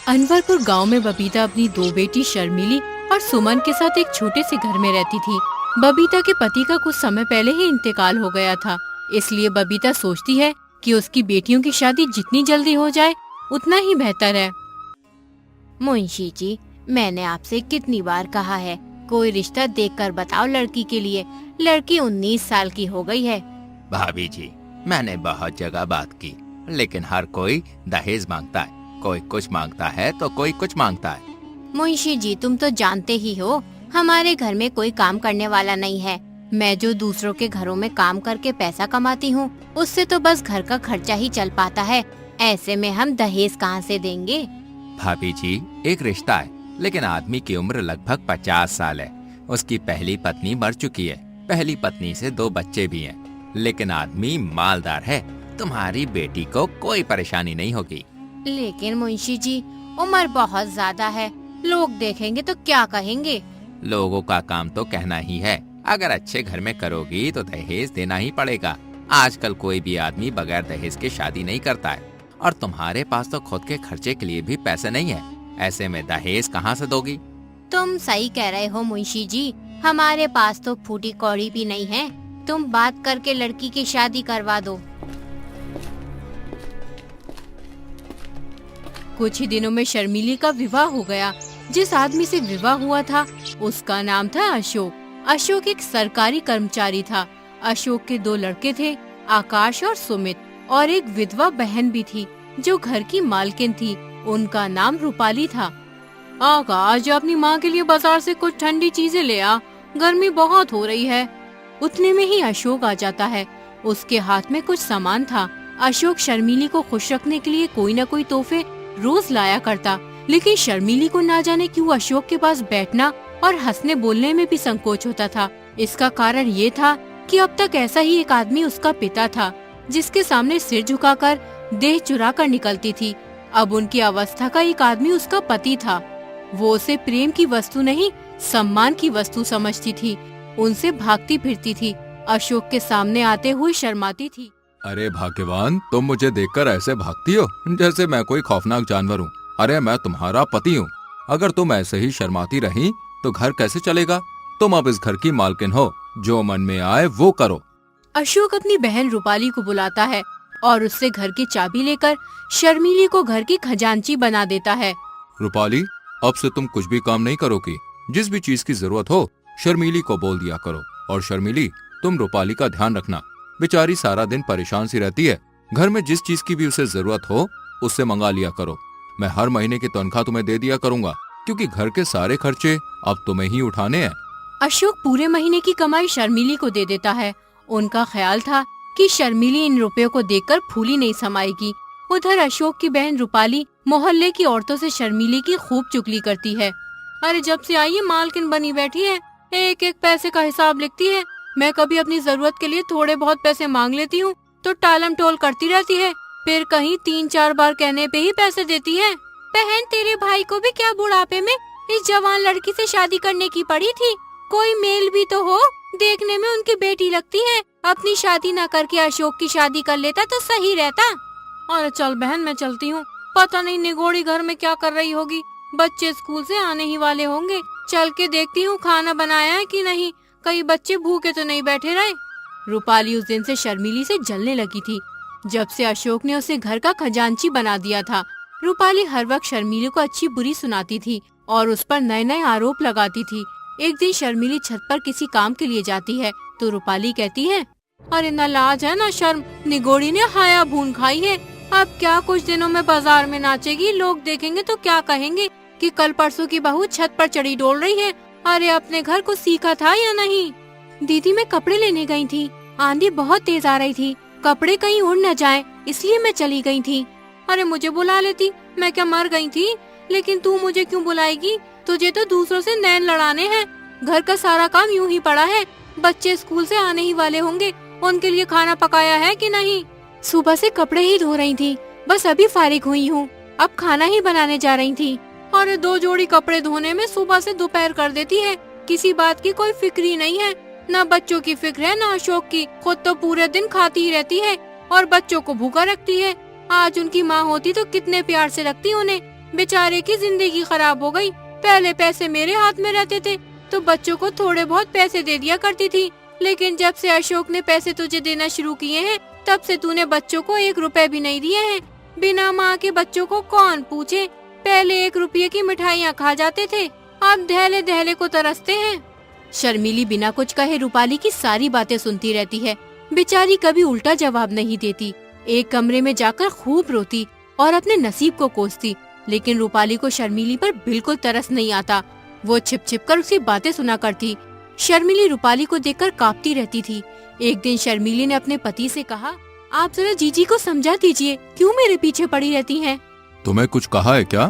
अनवरपुर गांव में बबीता अपनी दो बेटी शर्मिली और सुमन के साथ एक छोटे से घर में रहती थी। बबीता के पति का कुछ समय पहले ही इंतकाल हो गया था, इसलिए बबीता सोचती है कि उसकी बेटियों की शादी जितनी जल्दी हो जाए उतना ही बेहतर है। मुंशी जी, मैंने आपसे कितनी बार कहा है, कोई रिश्ता देखकर बताओ लड़की के लिए। लड़की 19 साल की हो गई है। भाभी जी, मैंने बहुत जगह बात की, लेकिन हर कोई दहेज मांगता है। कोई कुछ मांगता है तो कोई कुछ मांगता है। मुंशी जी, तुम तो जानते ही हो, हमारे घर में कोई काम करने वाला नहीं है। मैं जो दूसरों के घरों में काम करके पैसा कमाती हूँ, उससे तो बस घर का खर्चा ही चल पाता है। ऐसे में हम दहेज कहाँ से देंगे? भाभी जी, एक रिश्ता है, लेकिन आदमी की उम्र लगभग 50 साल है। उसकी पहली पत्नी मर चुकी है, पहली पत्नी से 2 बच्चे भी हैं, लेकिन आदमी मालदार है। तुम्हारी बेटी को कोई परेशानी नहीं होगी। लेकिन मुंशी जी, उम्र बहुत ज्यादा है, लोग देखेंगे तो क्या कहेंगे? लोगों का काम तो कहना ही है। अगर अच्छे घर में करोगी तो दहेज देना ही पड़ेगा। आजकल कोई भी आदमी बगैर दहेज के शादी नहीं करता है, और तुम्हारे पास तो खुद के खर्चे के लिए भी पैसे नहीं है। ऐसे में दहेज कहाँ से दोगी? तुम सही कह रहे हो मुंशी जी, हमारे पास तो फूटी कौड़ी भी नहीं है। तुम बात करके लड़की की शादी करवा दो। कुछ ही दिनों में शर्मिली का विवाह हो गया। जिस आदमी से विवाह हुआ था उसका नाम था अशोक। अशोक एक सरकारी कर्मचारी था। अशोक के 2 लड़के थे, आकाश और सुमित, और एक विधवा बहन भी थी जो घर की मालकिन थी। उनका नाम रूपाली था। आकाश, अपनी माँ के लिए बाजार से कुछ ठंडी चीजें ले आ, गर्मी बहुत हो रही है। उतने में ही अशोक आ जाता है। उसके हाथ में कुछ सामान था। अशोक शर्मिली को खुश रखने के लिए कोई न कोई तोहफे रोज लाया करता, लेकिन शर्मिली को ना जाने क्यों अशोक के पास बैठना और हंसने बोलने में भी संकोच होता था। इसका कारण ये था कि अब तक ऐसा ही एक आदमी उसका पिता था, जिसके सामने सिर झुकाकर देह चुरा कर निकलती थी। अब उनकी अवस्था का एक आदमी उसका पति था। वो उसे प्रेम की वस्तु नहीं, सम्मान की वस्तु समझती थी। उनसे भागती फिरती थी, अशोक के सामने आते हुए शर्माती थी। अरे भाग्यवान, तुम मुझे देखकर ऐसे भागती हो जैसे मैं कोई खौफनाक जानवर हूँ। अरे मैं तुम्हारा पति हूँ। अगर तुम ऐसे ही शर्माती रही तो घर कैसे चलेगा? तुम अब इस घर की मालकिन हो, जो मन में आए वो करो। अशोक अपनी बहन रूपाली को बुलाता है और उससे घर की चाबी लेकर शर्मिली को घर की खजांची बना देता है। रूपाली, अब से तुम कुछ भी काम नहीं करोगी। जिस भी चीज की जरूरत हो शर्मिली को बोल दिया करो। और शर्मिली, तुम रूपाली का ध्यान रखना, बेचारी सारा दिन परेशान सी रहती है। घर में जिस चीज की भी उसे जरूरत हो उससे मंगा लिया करो। मैं हर महीने की तनख्वाह तुम्हें दे दिया करूंगा, क्योंकि घर के सारे खर्चे अब तुम्हें ही उठाने हैं। अशोक पूरे महीने की कमाई शर्मिली को दे देता है। उनका ख्याल था कि शर्मिली इन रुपयों को देखकर फूली नहीं समाएगी। उधर अशोक की बहन रूपाली मोहल्ले की औरतों से शर्मिली की खूब चुगली करती है। अरे जब से आई है मालकिन बनी बैठी है, एक एक पैसे का हिसाब लिखती है। मैं कभी अपनी जरूरत के लिए थोड़े बहुत पैसे मांग लेती हूँ तो टालम टोल करती रहती है, फिर कहीं 3-4 बार कहने पे ही पैसे देती है। बहन, तेरे भाई को भी क्या बुढ़ापे में इस जवान लड़की से शादी करने की पड़ी थी? कोई मेल भी तो हो, देखने में उनकी बेटी लगती है। अपनी शादी न करके अशोक की शादी कर लेता तो सही रहता। अरे चल बहन, मैं चलती हूँ। पता नहीं निगोड़ी घर में क्या कर रही होगी। बच्चे स्कूल से आने ही वाले होंगे, चल के देखती हूँ खाना बनाया है कि नहीं, कई बच्चे भूखे तो नहीं बैठे रहे। रूपाली उस दिन से शर्मिली से जलने लगी थी, जब से अशोक ने उसे घर का खजांची बना दिया था। रूपाली हर वक्त शर्मिली को अच्छी बुरी सुनाती थी और उस पर नए नए आरोप लगाती थी। एक दिन शर्मिली छत पर किसी काम के लिए जाती है तो रूपाली कहती है, अरे न लाज है न शर्म, निगोड़ी ने हाया भून खाई है। अब क्या कुछ दिनों में बाजार में नाचेगी, लोग देखेंगे तो क्या कहेंगे कि कल परसों की बहू छत पर चढ़ी डोल रही है। अरे अपने घर को सीखा था या नहीं? दीदी, मैं कपड़े लेने गई थी, आंधी बहुत तेज आ रही थी, कपड़े कहीं उड़ न जाए इसलिए मैं चली गई थी। अरे मुझे बुला लेती, मैं क्या मर गई थी? लेकिन तू मुझे क्यों बुलाएगी? तुझे तो दूसरों से नैन लड़ाने हैं। घर का सारा काम यूं ही पड़ा है, बच्चे स्कूल से आने ही वाले होंगे, उनके लिए खाना पकाया है कि नहीं? सुबह से कपड़े ही धो रही थी, बस अभी फारिग हुई हूँ, अब खाना ही बनाने जा रही थी। और 2 जोड़ी कपड़े धोने में सुबह से दोपहर कर देती है। किसी बात की कोई फिक्र ही नहीं है, न बच्चों की फिक्र है न अशोक की। खुद तो पूरे दिन खाती ही रहती है और बच्चों को भूखा रखती है। आज उनकी माँ होती तो कितने प्यार से रखती उन्हें, बेचारे की जिंदगी खराब हो गई। पहले पैसे मेरे हाथ में रहते थे तो बच्चों को थोड़े बहुत पैसे दे दिया करती थी, लेकिन जब से अशोक ने पैसे तुझे देना शुरू किए हैं तब से तूने बच्चों को 1 रुपए भी नहीं दिए हैं। बिना माँ के बच्चों को कौन पूछे। पहले 1 रुपये की मिठाइयाँ खा जाते थे, अब दहले दहले को तरसते हैं। शर्मिली बिना कुछ कहे रूपाली की सारी बातें सुनती रहती है। बेचारी कभी उल्टा जवाब नहीं देती। एक कमरे में जाकर खूब रोती और अपने नसीब को कोसती, लेकिन रूपाली को शर्मिली पर बिल्कुल तरस नहीं आता। वो छिप छिप कर उसकी बातें सुना करती। शर्मिली रूपाली को देखकर कांपती रहती थी। एक दिन शर्मिली ने अपने पति से कहा, आप जरा जीजी को समझा दीजिए, क्यों मेरे पीछे पड़ी रहती हैं? तुम्हें कुछ कहा है क्या?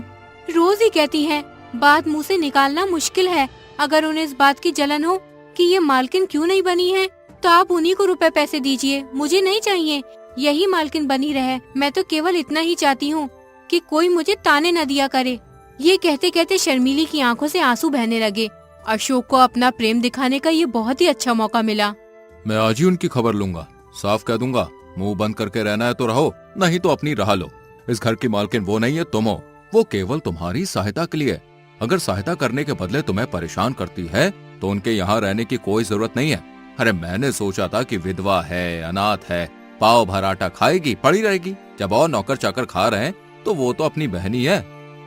रोज ही कहती हैं, बात मुंह से निकालना मुश्किल है। अगर उन्हें इस बात की जलन हो कि ये मालकिन क्यों नहीं बनी है तो आप उन्हीं को रुपए पैसे दीजिए, मुझे नहीं चाहिए। यही मालकिन बनी रहे, मैं तो केवल इतना ही चाहती हूँ कि कोई मुझे ताने न दिया करे। ये कहते कहते शर्मिली की आंखों से आंसू बहने लगे। अशोक को अपना प्रेम दिखाने का ये बहुत ही अच्छा मौका मिला। मैं आज ही उनकी खबर लूंगा, साफ कह दूंगा, मुंह बंद करके रहना है तो रहो, नहीं तो अपनी राह लो। इस घर की मालकिन वो नहीं है, तुम हो। वो केवल तुम्हारी सहायता के लिए। अगर सहायता करने के बदले तुम्हें परेशान करती है तो उनके यहाँ रहने की कोई जरूरत नहीं है। अरे मैंने सोचा था कि विधवा है, अनाथ है, पाव भर आटा खाएगी, पड़ी रहेगी। जब और नौकर चाकर खा रहे हैं तो वो तो अपनी बहन ही है।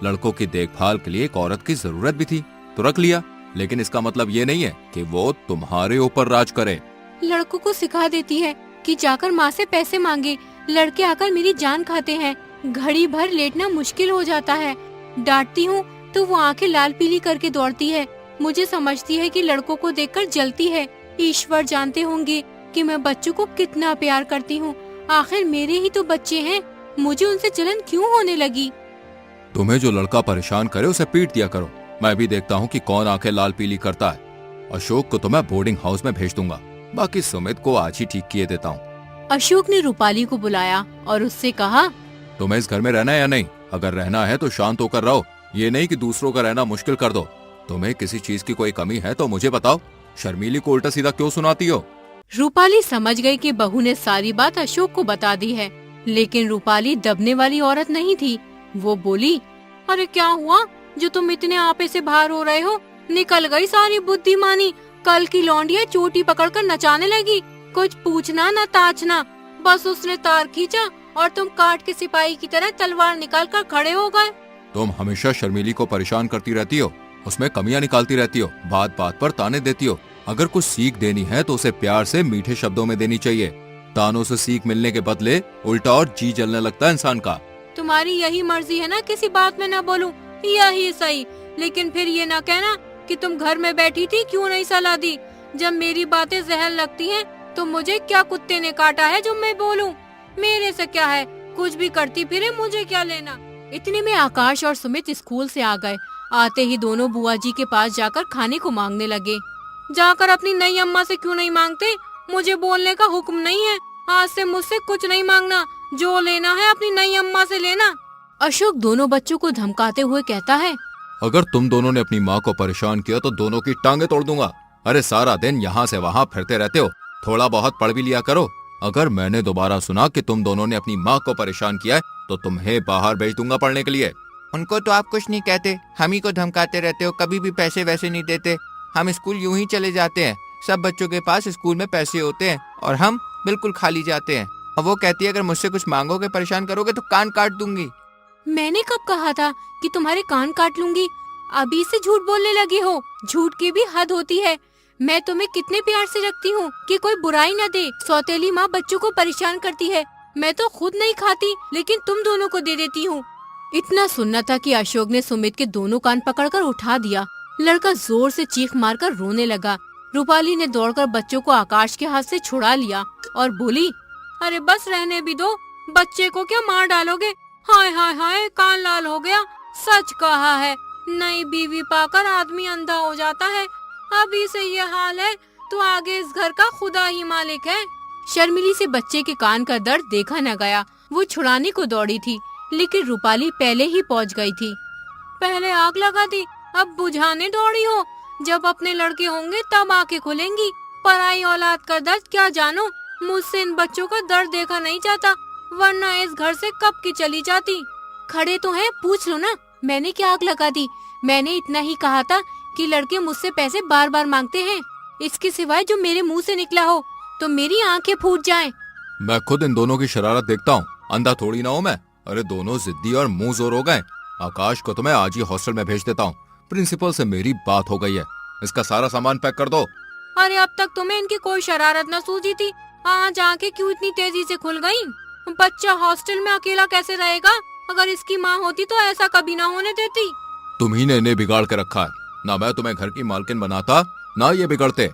लड़कों की देखभाल के लिए एक औरत की जरूरत भी थी तो रख लिया, लेकिन इसका मतलब ये नहीं है कि वो तुम्हारे ऊपर राज करे। लड़कों को सिखा देती है कि जाकर माँ से पैसे मांगे। लड़के आकर मेरी जान खाते हैं, घड़ी भर लेटना मुश्किल हो जाता है। डांटती हूँ तो वो आंखें लाल पीली करके दौड़ती है। मुझे समझती है कि लड़कों को देखकर जलती है। ईश्वर जानते होंगे कि मैं बच्चों को कितना प्यार करती हूँ। आखिर मेरे ही तो बच्चे हैं, मुझे उनसे जलन क्यों होने लगी? तुम्हें जो लड़का परेशान करे उसे पीट दिया करो। मैं भी देखता हूँ कि कौन आंखें लाल पीली करता है। अशोक को तो मैं बोर्डिंग हाउस में भेज दूंगा, बाकी सुमित को आज ही ठीक किए देता हूँ। अशोक ने रूपाली को बुलाया और उससे कहा, तुम्हें इस घर में रहना है या नहीं? अगर रहना है तो शांत होकर रहो, ये नहीं कि दूसरों का रहना मुश्किल कर दो। तुम्हें किसी चीज की कोई कमी है तो मुझे बताओ, शर्मिली को उल्टा सीधा क्यों सुनाती हो? रूपाली समझ गई कि बहू ने सारी बात अशोक को बता दी है, लेकिन रूपाली दबने वाली औरत नहीं थी। वो बोली, अरे क्या हुआ जो तुम इतने आपे से बाहर हो रहे हो? निकल गई सारी बुद्धिमानी। कल की लौंडिया चोटी पकड़कर नचाने लगी, कुछ पूछना न ताछना। बस उसने तार खींचा और तुम काट के सिपाही की तरह तलवार निकाल कर खड़े हो गए। तुम हमेशा शर्मिली को परेशान करती रहती हो, उसमें कमियां निकालती रहती हो, बात बात पर ताने देती हो। अगर कुछ सीख देनी है तो उसे प्यार से मीठे शब्दों में देनी चाहिए। तानों से सीख मिलने के बदले उल्टा और जी जलने लगता है इंसान का। तुम्हारी यही मर्जी है ना किसी बात में न बोलूं, यही सही। लेकिन फिर ये ना कहना कि तुम घर में बैठी थी, क्यों नहीं सलाह दी? जब मेरी बातें जहर लगती हैं तो मुझे क्या कुत्ते ने काटा है जो मैं बोलूं? मेरे से क्या है, कुछ भी करती फिरे, मुझे क्या लेना। इतने में आकाश और सुमित स्कूल से आ गए। आते ही दोनों बुआ जी के पास जाकर खाने को मांगने लगे। जाकर अपनी नई अम्मा से क्यों नहीं मांगते? मुझे बोलने का हुक्म नहीं है। आज से मुझसे कुछ नहीं मांगना, जो लेना है अपनी नई अम्मा से लेना। अशोक दोनों बच्चों को धमकाते हुए कहता है, अगर तुम दोनों ने अपनी माँ को परेशान किया तो दोनों की टांगे तोड़ दूंगा। अरे सारा दिन यहाँ से वहाँ फिरते रहते हो, थोड़ा बहुत पढ़ भी लिया करो। अगर मैंने दोबारा सुना कि तुम दोनों ने अपनी माँ को परेशान किया है तो तुम्हें बाहर भेज दूंगा पढ़ने के लिए। उनको तो आप कुछ नहीं कहते, हम ही को धमकाते रहते हो। कभी भी पैसे वैसे नहीं देते, हम स्कूल यूं ही चले जाते हैं। सब बच्चों के पास स्कूल में पैसे होते हैं और हम बिल्कुल खाली जाते हैं। और वो कहती है अगर मुझसे कुछ मांगोगे, परेशान करोगे तो कान काट दूंगी। मैंने कब कहा था कि तुम्हारे कान काट लूंगी? अभी से झूठ बोलने लगी हो। झूठ की भी हद होती है। मैं तुम्हें कितने प्यार से रखती हूँ कि कोई बुराई न दे। सौतेली माँ बच्चों को परेशान करती है, मैं तो खुद नहीं खाती, लेकिन तुम दोनों को दे देती हूँ। इतना सुनना था कि अशोक ने सुमित के दोनों कान पकड़कर उठा दिया। लड़का जोर से चीख मारकर रोने लगा। रूपाली ने दौड़कर बच्चों को आकाश के हाथ से छुड़ा लिया और बोली, अरे बस रहने भी दो, बच्चे को क्या मार डालोगे? हाय हाय हाय, कान लाल हो गया। सच कहा है, नई बीवी पाकर आदमी अंधा हो जाता है। अभी से ये हाल है तो आगे इस घर का खुदा ही मालिक है। शर्मिली से बच्चे के कान का दर्द देखा न गया। वो छुड़ाने को दौड़ी थी, लेकिन रूपाली पहले ही पहुंच गई थी। पहले आग लगा दी, अब बुझाने दौड़ी हो। जब अपने लड़के होंगे तब आंखें खुलेंगी। पराई औलाद का दर्द क्या जानो। मुझसे इन बच्चों का दर्द देखा नहीं जाता, वरना इस घर से कब की चली जाती। खड़े तो हैं, पूछ लो ना, मैंने क्या आग लगा दी? मैंने इतना ही कहा था कि लड़के मुझसे पैसे बार बार मांगते हैं। इसके सिवाय जो मेरे मुंह से निकला हो तो मेरी आंखें फूट जाएं। मैं खुद इन दोनों की शरारत देखता हूँ, अंधा थोड़ी ना हूँ मैं। अरे दोनों जिद्दी और मुंह जोर हो गए। आकाश को तो मैं आज ही हॉस्टल में भेज देता हूँ। प्रिंसिपल से मेरी बात हो गई है। इसका सारा सामान पैक कर दो। अरे अब तक तुम्हें इनकी कोई शरारत न सूझी थी, आज आके क्यों इतनी तेजी से खुल गई? बच्चा हॉस्टल में अकेला कैसे रहेगा? अगर इसकी माँ होती तो ऐसा कभी ना होने देती। तुम्ही ने इन्हें बिगाड़ के रखा है। ना मैं तुम्हें घर की मालकिन बनाता, ना ये बिगड़ते।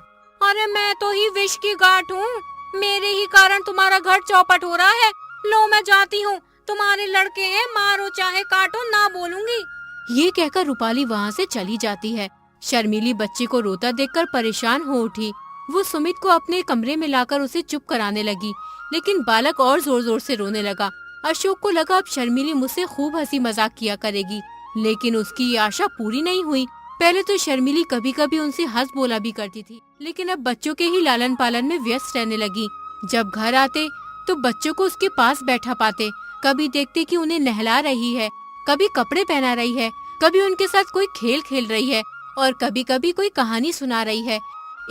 अरे मैं तो ही विष की गांठ हूँ, मेरे ही कारण तुम्हारा घर चौपट हो रहा है। लो मैं जाती हूँ, तुम्हारे लड़के हैं, मारो चाहे काटो, ना बोलूंगी। ये कहकर रूपाली वहाँ से चली जाती है। शर्मीली बच्चे को रोता देखकर परेशान हो उठी। वो सुमित को अपने कमरे में लाकर उसे चुप कराने लगी, लेकिन बालक और जोर जोर से रोने लगा। अशोक को लगा अब शर्मीली मुझसे खूब हंसी मजाक किया करेगी, लेकिन उसकी ये आशा पूरी नहीं हुई। पहले तो शर्मीली कभी कभी उनसे हंस बोला भी करती थी, लेकिन अब बच्चों के ही लालन पालन में व्यस्त रहने लगी। जब घर आते तो बच्चों को उसके पास बैठा पाते, कभी देखते कि उन्हें नहला रही है, कभी कपड़े पहना रही है, कभी उनके साथ कोई खेल खेल रही है और कभी कभी कोई कहानी सुना रही है।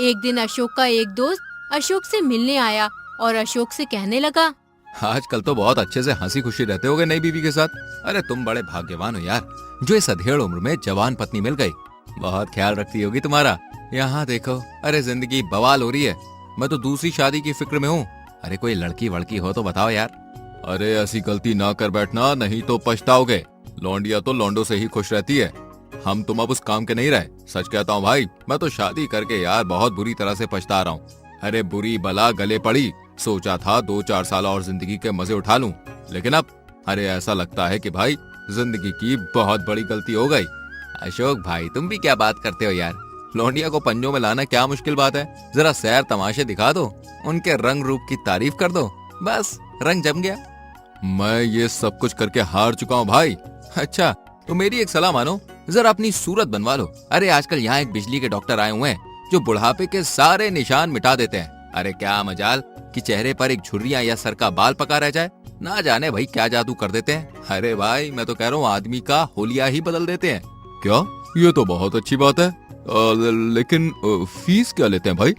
एक दिन अशोक का एक दोस्त अशोक से मिलने आया और अशोक से कहने लगा, आजकल तो बहुत अच्छे से हंसी खुशी रहते होगे नई बीवी के साथ। अरे तुम बड़े भाग्यवान हो यार, जो इस अधेड़ उम्र में जवान पत्नी मिल गई। बहुत ख्याल रखती होगी तुम्हारा। यहाँ देखो, अरे जिंदगी बवाल हो रही है। मैं तो दूसरी शादी की फिक्र में हूँ। अरे कोई लड़की वड़की हो तो बताओ यार। अरे ऐसी गलती ना कर बैठना, नहीं तो पछताओगे। लौंडिया तो लौंडों से ही खुश रहती है। हम तुम अब उस काम के नहीं रहे। सच कहता हूँ भाई, मैं तो शादी करके यार बहुत बुरी तरह से पछता रहा हूँ। अरे बुरी बला गले पड़ी। सोचा था 2-4 साल और जिंदगी के मजे उठा लूं, लेकिन अब अरे ऐसा लगता है कि भाई जिंदगी की बहुत बड़ी गलती हो गई। अशोक भाई, तुम भी क्या बात करते हो यार? लौंडिया को पंजों में लाना क्या मुश्किल बात है? जरा सैर तमाशे दिखा दो, उनके रंग रूप की तारीफ कर दो, बस रंग जम गया। मैं ये सब कुछ करके हार चुका हूँ भाई। अच्छा, तो मेरी एक सलाह मानो, जरा अपनी सूरत बनवा लो। अरे आजकल यहाँ एक बिजली के डॉक्टर आए हुए हैं जो बुढ़ापे के सारे निशान मिटा देते हैं। अरे क्या मजाल कि चेहरे पर एक झुर्रियां या सर का बाल पका रह जाए। ना जाने भाई क्या जादू कर देते हैं। अरे भाई मैं तो कह रहा हूँ आदमी का होलिया ही बदल देते हैं। क्या? ये तो बहुत अच्छी बात है। लेकिन फीस क्या लेते हैं भाई?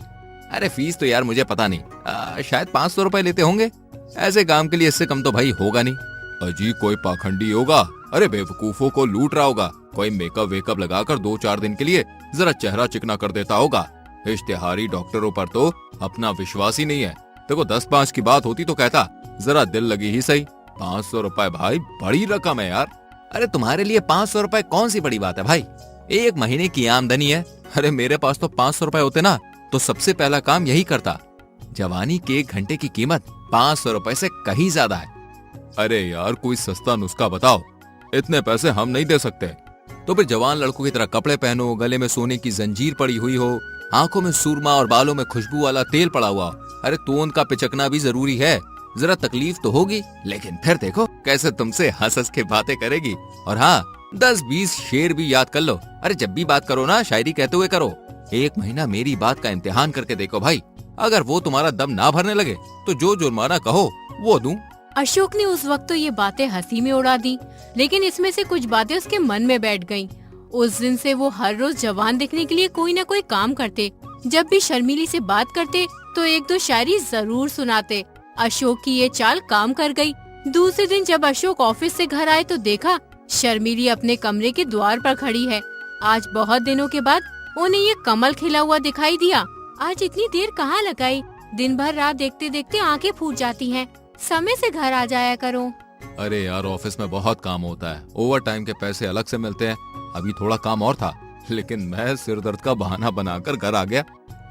अरे फीस तो यार मुझे पता नहीं, शायद 500 रुपए लेते होंगे। ऐसे काम के लिए इससे कम तो भाई होगा नहीं। अजी कोई पाखंडी होगा। अरे बेवकूफों को लूट रहा होगा। कोई मेकअप वेकअप लगाकर 2-4 दिन के लिए जरा चेहरा चिकना कर देता होगा। इश्तिहारी डॉक्टरों पर तो अपना विश्वास ही नहीं है। देखो 10-5 की बात होती तो कहता जरा दिल लगी ही सही। 500 रुपए भाई बड़ी रकम है यार। अरे तुम्हारे लिए 500 रुपए कौन सी बड़ी बात है भाई? 1 महीने की आमदनी है। अरे मेरे पास तो 500 रुपए होते ना तो सबसे पहला काम यही करता। जवानी के 1 घंटे की कीमत 500 रुपए से कहीं ज्यादा है। अरे यार कोई सस्ता नुस्खा बताओ। इतने पैसे हम नहीं दे सकते। तो फिर जवान लड़कों की तरह कपड़े पहनो, गले में सोने की जंजीर पड़ी हुई हो, आंखों में सुरमा और बालों में खुशबू वाला तेल पड़ा हुआ। अरे तोंद का पिचकना भी जरूरी है। जरा तकलीफ तो होगी, लेकिन फिर देखो कैसे तुमसे हंस हंस के बातें करेगी। और हाँ, 10-20 शेर भी याद कर लो। अरे जब भी बात करो ना, शायरी कहते हुए करो। 1 महीना मेरी बात का इम्तिहान करके देखो भाई। अगर वो तुम्हारा दम ना भरने लगे तो जो जुर्माना कहो वो दूं। अशोक ने उस वक्त तो ये बातें हंसी में उड़ा दी, लेकिन इसमें से कुछ बातें उसके मन में बैठ गईं। उस दिन से वो हर रोज जवान दिखने के लिए कोई न कोई काम करते। जब भी शर्मीली से बात करते तो 1-2 शायरी जरूर सुनाते। अशोक की ये चाल काम कर गई। दूसरे दिन जब अशोक ऑफिस से घर आए तो देखा शर्मीली अपने कमरे के द्वार पर खड़ी है। आज बहुत दिनों के बाद उन्हें ये कमल खिला हुआ दिखाई दिया। आज इतनी देर कहाँ लगाई? दिन भर रात देखते देखते आंखें फूट जाती हैं। समय से घर आ जाया करो। अरे यार ऑफिस में बहुत काम होता है। ओवर टाइम के पैसे अलग से मिलते हैं। अभी थोड़ा काम और था, लेकिन मैं सिर दर्द का बहाना बनाकर घर आ गया।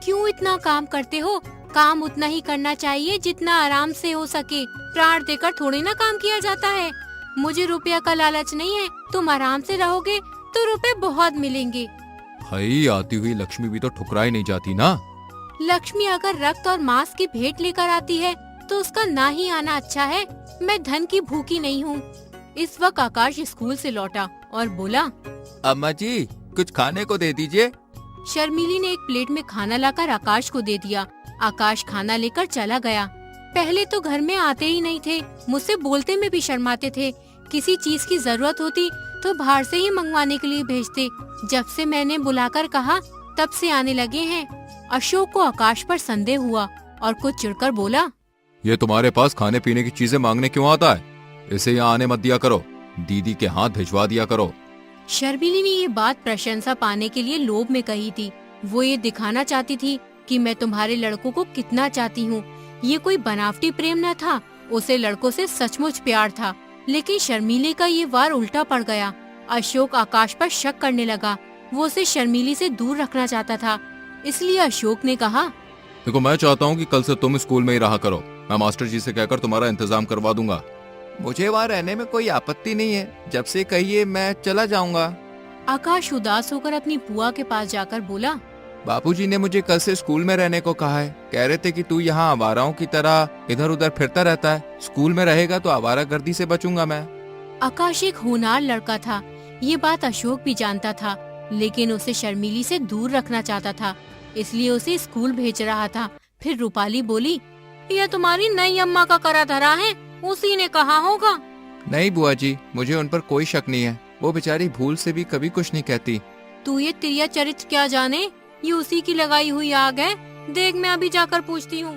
क्यों इतना काम करते हो? काम उतना ही करना चाहिए जितना आराम से हो सके। प्राण देकर थोड़ी ना काम किया जाता है। मुझे रुपया का लालच नहीं है। तुम आराम से रहोगे तो रुपए बहुत मिलेंगे। भाई आती हुई लक्ष्मी भी तो ठुकराई नहीं जाती ना। लक्ष्मी अगर रक्त और मांस की भेंट लेकर आती है तो उसका ना ही आना अच्छा है। मैं धन की भूखी नहीं हूँ। इस वक्त आकाश स्कूल से लौटा और बोला, अम्मा जी कुछ खाने को दे दीजिए। शर्मीली ने एक प्लेट में खाना लाकर आकाश को दे दिया। आकाश खाना लेकर चला गया। पहले तो घर में आते ही नहीं थे। मुझसे बोलते में भी शर्माते थे। किसी चीज की जरूरत होती तो बाहर से ही मंगवाने के लिए भेजते। जब से मैंने बुलाकर कहा तब से आने लगे हैं। अशोक को आकाश पर संदेह हुआ और कुछ चिढ़कर बोला, ये तुम्हारे पास खाने पीने की चीजें मांगने क्यों आता है? इसे यहाँ आने मत दिया करो, दीदी के हाथ भिजवा दिया करो। शर्मिली ने ये बात प्रशंसा पाने के लिए लोभ में कही थी। वो ये दिखाना चाहती थी कि मैं तुम्हारे लड़कों को कितना चाहती हूँ। ये कोई बनावटी प्रेम न था, उसे लड़कों से सचमुच प्यार था। लेकिन शर्मिली का ये वार उल्टा पड़ गया। अशोक आकाश पर शक करने लगा। वो उसे शर्मिली से दूर रखना चाहता था। इसलिए अशोक ने कहा, देखो, मैं चाहता हूँ कि कल से तुम स्कूल में ही रहा करो। मैं मास्टर जी से कहकर तुम्हारा इंतजाम करवा दूंगा। मुझे वहाँ रहने में कोई आपत्ति नहीं है, जब से कहिए मैं चला जाऊंगा। आकाश उदास होकर अपनी बुआ के पास जाकर बोला, बापूजी ने मुझे कल से स्कूल में रहने को कहा है। कह रहे थे कि तू यहाँ आवाराओं की तरह इधर उधर फिरता रहता है, स्कूल में रहेगा तो आवारागर्दी से बचूंगा मैं। आकाश एक होनहार लड़का था। ये बात अशोक भी जानता था, लेकिन उसे शर्मिली से दूर रखना चाहता था, इसलिए उसे स्कूल भेज रहा था। फिर रूपाली बोली, यह तुम्हारी नई अम्मा का करा धरा है, उसी ने कहा होगा। नहीं बुआ जी, मुझे उन पर कोई शक नहीं है। वो बेचारी भूल से भी कभी कुछ नहीं कहती। तू ये तिरिया चरित्र क्या जाने, ये उसी की लगाई हुई आग है। देख, मैं अभी जाकर पूछती हूँ।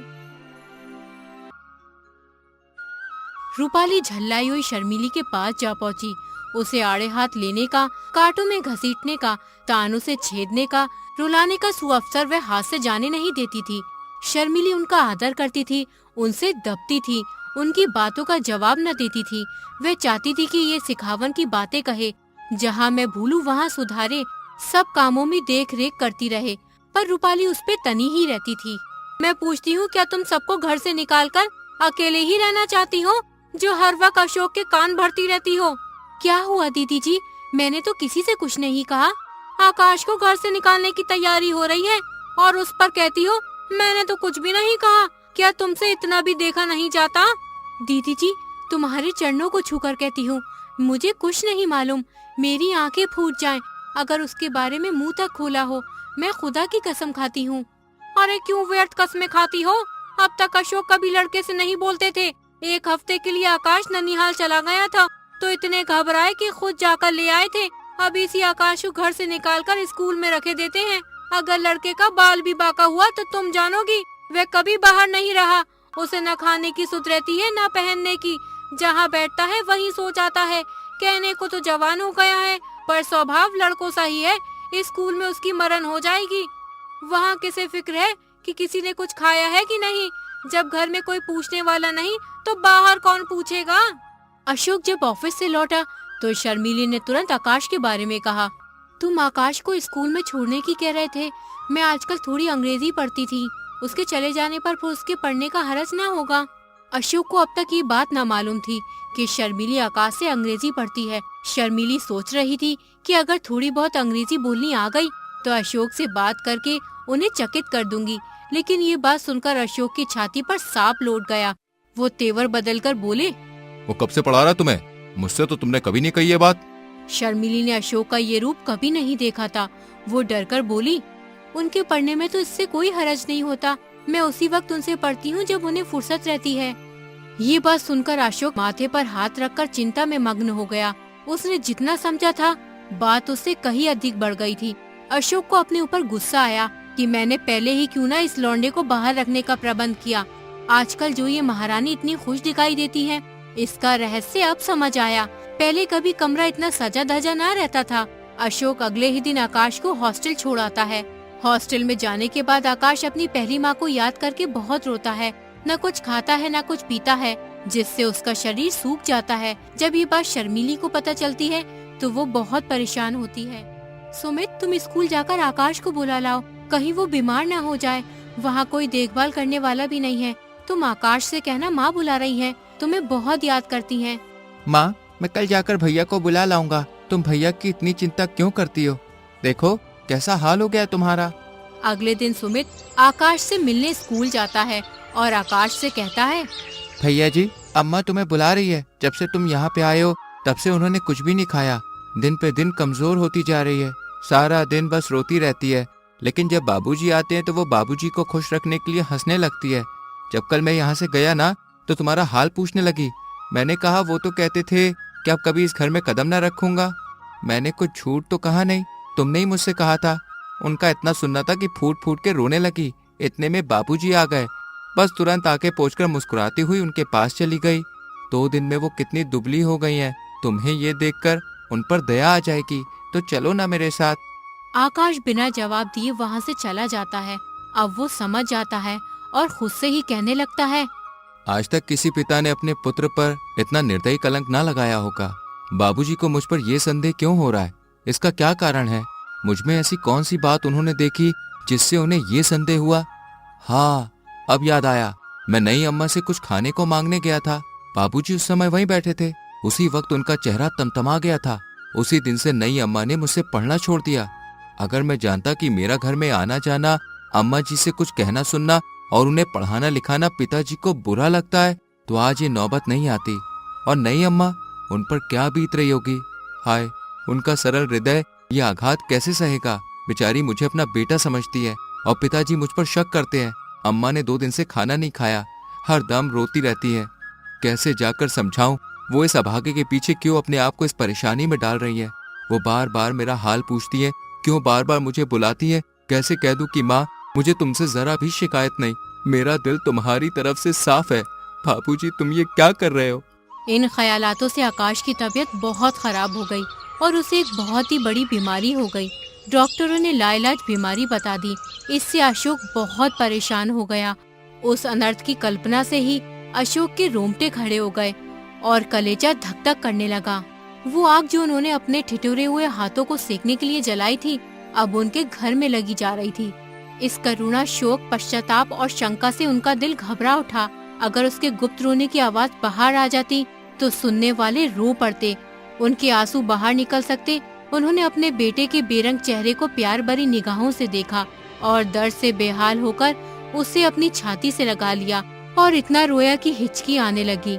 रूपाली झल्लाई हुई शर्मिली के पास जा पहुंची। उसे आड़े हाथ लेने का, कांटों में घसीटने का, तानों से छेदने का, रुलाने का सुअवसर वह हाथ से जाने नहीं देती थी। शर्मिली उनका आदर करती थी, उनसे दबती थी, उनकी बातों का जवाब न देती थी। वह चाहती थी कि ये सिखावन की बातें कहे, जहाँ मैं भूलूं वहाँ सुधारे, सब कामों में देख रेख करती रहे। पर रूपाली उस पे तनी ही रहती थी। मैं पूछती हूँ, क्या तुम सबको घर से निकालकर अकेले ही रहना चाहती हो, जो हर वक्त अशोक के कान भरती रहती हो? क्या हुआ दीदी जी, मैंने तो किसी से कुछ नहीं कहा। आकाश को घर से निकालने की तैयारी हो रही है और उस पर कहती हो मैंने तो कुछ भी नहीं कहा। क्या तुमसे इतना भी देखा नहीं जाता? दीदी जी, तुम्हारे चरणों को छूकर कहती हूँ, मुझे कुछ नहीं मालूम। मेरी आंखें फूट जाएं अगर उसके बारे में मुंह तक खोला हो। मैं खुदा की कसम खाती हूँ। अरे क्यों व्यर्थ कसमें खाती हो? अब तक अशोक कभी लड़के से नहीं बोलते थे। एक हफ्ते के लिए आकाश ननिहाल चला गया था तो इतने घबराए कि खुद जाकर ले आए थे। अब इसी आकाश को घर से निकालकर स्कूल में रखे देते हैं। अगर लड़के का बाल भी बाका हुआ तो तुम जानोगी, वह कभी बाहर नहीं रहा। उसे न खाने की सुध रहती है न पहनने की। जहाँ बैठता है वहीं सो जाता है। कहने को तो जवान हो गया है, पर स्वभाव लड़कों सा ही है। स्कूल में उसकी मरण हो जाएगी। वहाँ किसे फिक्र है कि किसी ने कुछ खाया है कि नहीं? जब घर में कोई पूछने वाला नहीं तो बाहर कौन पूछेगा? अशोक जब ऑफिस से लौटा तो शर्मिली ने तुरंत आकाश के बारे में कहा, तुम आकाश को स्कूल में छोड़ने की कह रहे थे। मैं आजकल थोड़ी अंग्रेजी पढ़ती थी, उसके चले जाने पर फिर उसके पढ़ने का हरज न होगा। अशोक को अब तक ये बात न मालूम थी कि शर्मिली आकाश से अंग्रेजी पढ़ती है। शर्मिली सोच रही थी कि अगर थोड़ी बहुत अंग्रेजी बोलनी आ गई तो अशोक से बात करके उन्हें चकित कर दूंगी। लेकिन ये बात सुनकर अशोक की छाती पर सांप लौट गया। वो तेवर बदलकर बोले, वो कब से पढ़ा रहा तुम्हें? मुझसे तो तुमने कभी नहीं कही ये बात। शर्मिली ने अशोक का ये रूप कभी नहीं देखा था। वो डरकर बोली, उनके पढ़ने में तो इससे कोई हरज नहीं होता। मैं उसी वक्त उनसे पढ़ती हूँ जब उन्हें फुर्सत रहती है। ये बात सुनकर अशोक माथे पर हाथ रखकर चिंता में मग्न हो गया। उसने जितना समझा था बात उससे कहीं अधिक बढ़ गई थी। अशोक को अपने ऊपर गुस्सा आया कि मैंने पहले ही क्यों ना इस लौंडे को बाहर रखने का प्रबंध किया। आजकल जो ये महारानी इतनी खुश दिखाई देती है, इसका रहस्य अब समझ आया। पहले कभी कमरा इतना सजा धजा ना रहता था। अशोक अगले ही दिन आकाश को हॉस्टल छोड़ आता है। हॉस्टल में जाने के बाद आकाश अपनी पहली माँ को याद करके बहुत रोता है। न कुछ खाता है न कुछ पीता है, जिससे उसका शरीर सूख जाता है। जब ये बात शर्मिली को पता चलती है तो वो बहुत परेशान होती है। सुमित, तुम स्कूल जाकर आकाश को बुला लाओ, कहीं वो बीमार न हो जाए। वहाँ कोई देखभाल करने वाला भी नहीं है। तुम आकाश से कहना माँ बुला रही है, तुम्हें बहुत याद करती हैं। माँ, मैं कल जाकर भैया को बुला लाऊंगा। तुम भैया की इतनी चिंता क्यों करती हो? देखो कैसा हाल हो गया तुम्हारा। अगले दिन सुमित आकाश से मिलने स्कूल जाता है और आकाश से कहता है, भैया जी, अम्मा तुम्हें बुला रही है। जब से तुम यहाँ पे आए हो तब से उन्होंने कुछ भी नहीं खाया। दिन पे दिन कमजोर होती जा रही है, सारा दिन बस रोती रहती है। लेकिन जब बाबूजी आते हैं तो वो बाबूजी को खुश रखने के लिए हंसने लगती है। जब कल मैं यहाँ से गया ना तो तुम्हारा हाल पूछने लगी। मैंने कहा वो तो कहते थे कि अब कभी इस घर में कदम न रखूंगा। मैंने कुछ झूठ तो कहा नहीं, तुमने ही मुझसे कहा था। उनका इतना सुनना था कि फूट फूट के रोने लगी। इतने में बाबूजी आ गए। बस तुरंत आके पहुंचकर मुस्कुराती हुई उनके पास चली गई। 2 दिन में वो कितनी दुबली हो गई हैं। तुम्हें ये देखकर उन पर दया आ जाएगी, तो चलो ना मेरे साथ। आकाश बिना जवाब दिए वहाँ से चला जाता है। अब वो समझ जाता है और खुद से ही कहने लगता है, आज तक किसी पिता ने अपने पुत्र पर इतना निर्दयी कलंक ना लगाया होगा। बाबूजी को मुझ पर यह संदेह क्यों हो रहा है? इसका क्या कारण है? मुझ में ऐसी कौन सी बात उन्होंने देखी जिससे उन्हें ये संदेह हुआ? हाँ, अब याद आया। मैं नई अम्मा से कुछ खाने को मांगने गया था। बाबूजी उस समय वहीं बैठे थे। उसी वक्त उनका चेहरा तमतमा गया था। उसी दिन से नई अम्मा ने मुझसे पढ़ना छोड़ दिया। अगर मैं जानता कि मेरा घर में आना जाना, अम्मा जी से कुछ कहना सुनना और उन्हें पढ़ाना लिखाना पिताजी को बुरा लगता है, तो आज ये नौबत नहीं आती। और नई अम्मा, उन पर क्या बीत रही होगी? हाय, उनका सरल हृदय ये आघात कैसे सहेगा? बेचारी मुझे अपना बेटा समझती है और पिताजी मुझ पर शक करते हैं। अम्मा ने 2 दिन से खाना नहीं खाया, हर दम रोती रहती है। कैसे जाकर समझाऊं वो इस अभागे के पीछे क्यों अपने आप को इस परेशानी में डाल रही है? वो बार बार मेरा हाल पूछती है, क्यों बार बार मुझे बुलाती है। कैसे कह दूं कि माँ, मुझे तुमसे जरा भी शिकायत नहीं, मेरा दिल तुम्हारी तरफ से साफ है। बाबूजी, तुम ये क्या कर रहे हो? इन ख्यालातों से आकाश की तबीयत बहुत खराब हो गई और उसे एक बहुत ही बड़ी बीमारी हो गई। डॉक्टरों ने लाइलाज बीमारी बता दी। इससे अशोक बहुत परेशान हो गया। उस अनर्थ की कल्पना से ही अशोक के रोंगटे खड़े हो गए और कलेजा धक धक करने लगा। वो आग जो उन्होंने अपने ठिठुरे हुए हाथों को सेकने के लिए जलाई थी, अब उनके घर में लगी जा रही थी। इस करुणा, शोक, पश्चाताप और शंका से उनका दिल घबरा उठा। अगर उसके गुप्त रोने की आवाज बाहर आ जाती तो सुनने वाले रो पड़ते, उनके आंसू बाहर निकल सकते। उन्होंने अपने बेटे के बेरंग चेहरे को प्यार भरी निगाहों से देखा और दर्द से बेहाल होकर उसे अपनी छाती से लगा लिया और इतना रोया कि हिचकी आने लगी।